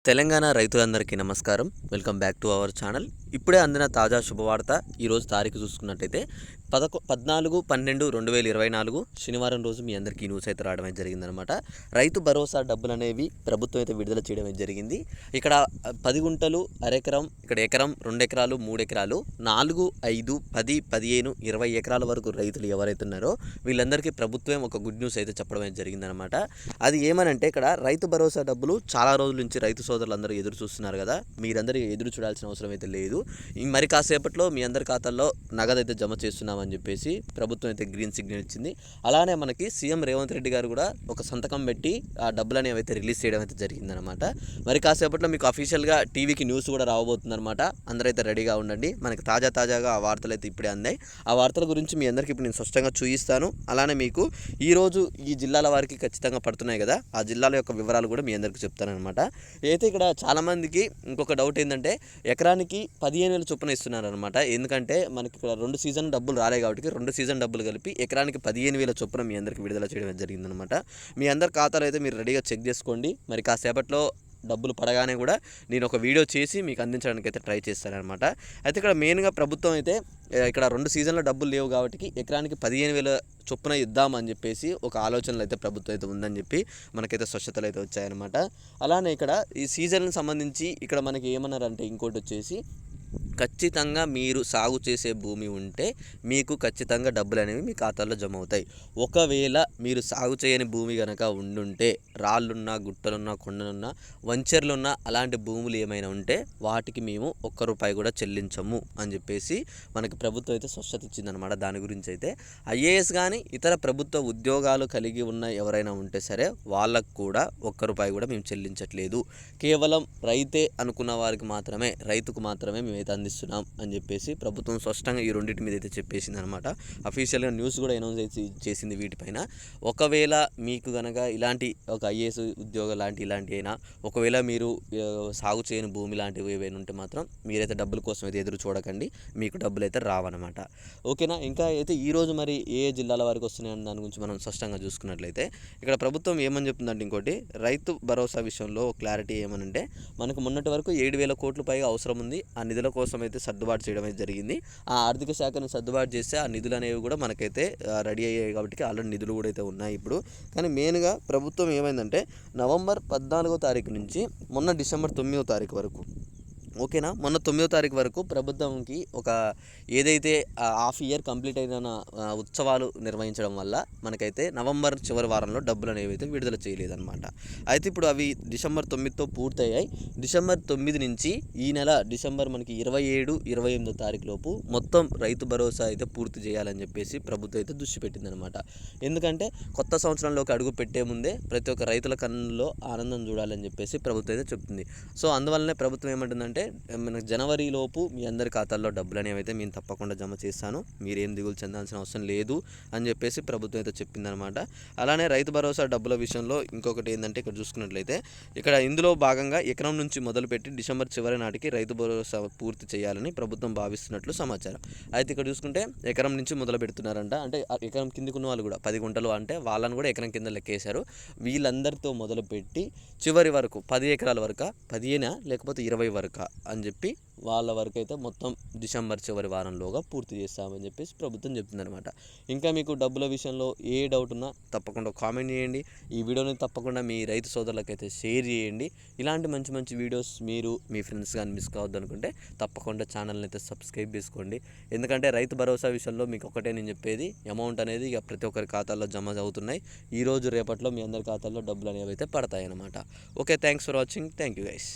తెలంగాణ రైతులందరికీ నమస్కారం. Welcome back to our channel. ఇప్పుడే అందిన తాజా శుభవార్త. ఈరోజు తారీఖు చూసుకున్నట్టయితే 14/12/2024 శనివారం రోజు మీ అందరికీ న్యూస్ అయితే రావడం అయితే జరిగిందనమాట. రైతు భరోసా డబ్బులు అనేవి ప్రభుత్వం అయితే విడుదల చేయడం అయితే జరిగింది. ఇక్కడ 10 గుంటలు, అరెకరం, ఇక్కడ ఎకరం, 2 ఎకరాలు, 3 ఎకరాలు, 4, 5, 10, 15, 20 ఎకరాల వరకు రైతులు ఎవరైతే ఉన్నారో వీళ్ళందరికీ ప్రభుత్వం ఒక గుడ్ న్యూస్ అయితే చెప్పడం అయితే జరిగిందనమాట. అది ఏమనంటే ఇక్కడ రైతు భరోసా డబ్బులు చాలా రోజుల నుంచి రైతు సోదరులందరూ ఎదురు చూస్తున్నారు కదా. మీరందరూ ఎదురు చూడాల్సిన అవసరం అయితే లేదు. మరి కాసేపట్లో మీ అందరి ఖాతాల్లో నగదు అయితే జమ చేస్తున్నామని చెప్పేసి ప్రభుత్వం అయితే గ్రీన్ సిగ్నల్ ఇచ్చింది. అలానే మనకి సీఎం రేవంత్ రెడ్డి గారు కూడా ఒక సంతకం పెట్టి ఆ డబ్బులు అనేవి అయితే రిలీజ్ చేయడం అయితే జరిగిందనమాట. మరి కాసేపట్లో మీకు అఫీషియల్గా టీవీకి న్యూస్ కూడా రావబోతుందన్నమాట. అందరైతే రెడీగా ఉండండి. మనకి తాజాగా ఆ వార్తలు అయితే ఇప్పుడే అందాయి. ఆ వార్తల గురించి మీ అందరికీ ఇప్పుడు నేను స్పష్టంగా చూపిస్తాను. అలానే మీకు ఈరోజు ఈ జిల్లాల వారికి ఖచ్చితంగా పడుతున్నాయి కదా, ఆ జిల్లాల యొక్క వివరాలు కూడా మీ అందరికీ చెప్తానమాట. అయితే ఇక్కడ చాలామందికి ఇంకొక డౌట్ ఏంటంటే ఎకరానికి 15,000 చొప్పున ఇస్తున్నారనమాట. ఎందుకంటే మనకి ఇక్కడ 2 సీజన్ డబ్బులు రాలే కాబట్టి 2 సీజన్ డబ్బులు కలిపి ఎకరానికి 15,000 చొప్పున మీ అందరికి విడుదల చేయడం జరిగిందనమాట. మీ అందరి ఖాతాలు అయితే మీరు రెడీగా చెక్ చేసుకోండి. మరి కాసేపట్లో డబ్బులు పడగానే కూడా నేను ఒక వీడియో చేసి మీకు అందించడానికి అయితే ట్రై చేస్తానమాట. అయితే ఇక్కడ మెయిన్గా ప్రభుత్వం అయితే ఇక్కడ 2 సీజన్లో డబ్బులు లేవు కాబట్టి ఎకరానికి 15,000 చొప్పున ఇద్దామని చెప్పేసి ఒక ఆలోచనలు అయితే ప్రభుత్వం అయితే ఉందని చెప్పి మనకైతే స్వచ్ఛతలు అయితే వచ్చాయన్నమాట. అలానే ఇక్కడ ఈ సీజన్కి సంబంధించి ఇక్కడ మనకి ఏమన్నారంటే ఇంకోటి వచ్చేసి ఖచ్చితంగా మీరు సాగు చేసే భూమి ఉంటే మీకు ఖచ్చితంగా డబ్బులు అనేవి మీ ఖాతాలో జమ అవుతాయి. ఒకవేళ మీరు సాగు చేయని భూమి కనుక ఉండుంటే రాళ్ళున్నా, గుట్టలున్నా, కొండలున్నా, వంచర్లున్నా అలాంటి భూములు ఏమైనా ఉంటే వాటికి మేము ₹1 కూడా చెల్లించము అని చెప్పేసి మనకి ప్రభుత్వం అయితే స్పష్టత ఇచ్చిందనమాట. దాని గురించి అయితే ఐఏఎస్ కానీ ఇతర ప్రభుత్వ ఉద్యోగాలు కలిగి ఉన్న ఎవరైనా ఉంటే సరే వాళ్ళకు కూడా ₹1 కూడా మేము చెల్లించట్లేదు. కేవలం రైతే అనుకున్న వారికి మాత్రమే, రైతుకు మాత్రమే మేము అందిస్తున్నాం అని చెప్పేసి ప్రభుత్వం స్పష్టంగా ఈ రెండింటి మీద అయితే చెప్పేసింది అనమాట. అఫీషియల్గా న్యూస్ కూడా అనౌన్స్ చేసింది వీటిపైన. ఒకవేళ మీకు కనుక ఇలాంటి ఒక ఐఏఎస్ ఉద్యోగం ఇలాంటి అయినా ఒకవేళ మీరు సాగు చేయని భూమి లాంటివి ఏవైనా ఉంటే మాత్రం మీరైతే డబ్బుల కోసం అయితే ఎదురు చూడకండి, మీకు డబ్బులు అయితే రావన్నమాట. ఓకేనా. ఇంకా అయితే ఈరోజు మరి ఏ జిల్లాల వారికి వస్తున్నాయని దాని గురించి మనం స్పష్టంగా చూసుకున్నట్లయితే ఇక్కడ ప్రభుత్వం ఏమని చెప్తుందంటే ఇంకోటి రైతు భరోసా విషయంలో క్లారిటీ ఏమనంటే మనకు మొన్నటి వరకు 7,000 కోట్ల పైగా అవసరం ఉంది. ఆ నిధుల కోసం అయితే సర్దుబాటు చేయడం అయితే జరిగింది. ఆ ఆర్థిక శాఖను సర్దుబాటు చేస్తే ఆ నిధులు అనేవి కూడా మనకైతే రెడీ అయ్యాయి కాబట్టి ఆల్రెడీ నిధులు కూడా అయితే ఉన్నాయి ఇప్పుడు. కానీ మెయిన్గా ప్రభుత్వం ఏమైందంటే నవంబర్ 14వ తారీఖు నుంచి మొన్న డిసెంబర్ 9వ తారీఖు వరకు, ఓకేనా, మొన్న 9వ తారీఖు వరకు ప్రభుత్వంకి ఒక ఏదైతే హాఫ్ ఇయర్ కంప్లీట్ అయిన ఉత్సవాలు నిర్వహించడం వల్ల మనకైతే నవంబర్ చివరి వారంలో డబ్బులు అనేవి అయితే విడుదల చేయలేదన్నమాట. అయితే ఇప్పుడు అవి డిసెంబర్ 9తో పూర్తయ్యాయి. డిసెంబర్ 9 నుంచి ఈ నెల డిసెంబర్ మనకి 27, 28వ తారీఖు లోపు మొత్తం రైతు భరోసా అయితే పూర్తి చేయాలని చెప్పేసి ప్రభుత్వం అయితే దృష్టి పెట్టిందనమాట. ఎందుకంటే కొత్త సంవత్సరంలోకి అడుగు పెట్టే ముందే ప్రతి ఒక్క రైతుల కన్నుల్లో ఆనందం చూడాలని చెప్పేసి ప్రభుత్వం అయితే చెప్తుంది. సో అందువల్లనే ప్రభుత్వం ఏమంటుందంటే మనకు జనవరి లోపు మీ అందరి ఖాతాల్లో డబ్బులు అనేవి అయితే నేను తప్పకుండా జమ చేస్తాను, మీరేం దిగులు చెందాల్సిన అవసరం లేదు అని చెప్పేసి ప్రభుత్వం అయితే చెప్పిందనమాట. అలానే రైతు భరోసా డబ్బుల విషయంలో ఇంకొకటి ఏంటంటే ఇక్కడ చూసుకున్నట్లయితే ఇక్కడ ఇందులో భాగంగా ఎకరం నుంచి మొదలుపెట్టి డిసెంబర్ చివరి నాటికి రైతు భరోసా పూర్తి చేయాలని ప్రభుత్వం భావిస్తున్నట్లు సమాచారం. అయితే ఇక్కడ చూసుకుంటే ఎకరం నుంచి మొదలు పెడుతున్నారంట. అంటే ఎకరం కిందికి ఉన్న వాళ్ళు కూడా 10 గుంటలు అంటే వాళ్ళని కూడా ఎకరం కింద లెక్కేశారు. వీళ్ళందరితో మొదలుపెట్టి చివరి వరకు 10 ఎకరాల వరకు, 15 లేకపోతే 20 వరకు అని చెప్పి వాళ్ళ వరకు అయితే మొత్తం డిసెంబర్ చివరి వారంలోగా పూర్తి చేస్తామని చెప్పేసి ప్రభుత్వం చెప్తుందనమాట. ఇంకా మీకు డబ్బుల విషయంలో ఏ డౌట్ ఉన్నా తప్పకుండా కామెంట్ చేయండి. ఈ వీడియోని తప్పకుండా మీ రైతు సోదరులకైతే షేర్ చేయండి. ఇలాంటి మంచి వీడియోస్ మీరు మీ ఫ్రెండ్స్ కానీ మిస్ కావద్దు అనుకుంటే తప్పకుండా ఛానల్ని అయితే సబ్స్క్రైబ్ చేసుకోండి. ఎందుకంటే రైతు భరోసా విషయంలో మీకు ఒకటే నేను చెప్పేది, అమౌంట్ అనేది ఇక ప్రతి ఒక్కరి ఖాతాల్లో జమ అవుతున్నాయి. ఈరోజు రేపట్లో మీ అందరి ఖాతాల్లో డబ్బులు అనేవి అయితే పడతాయి అన్నమాట. Okay, thanks for watching. Thank you guys.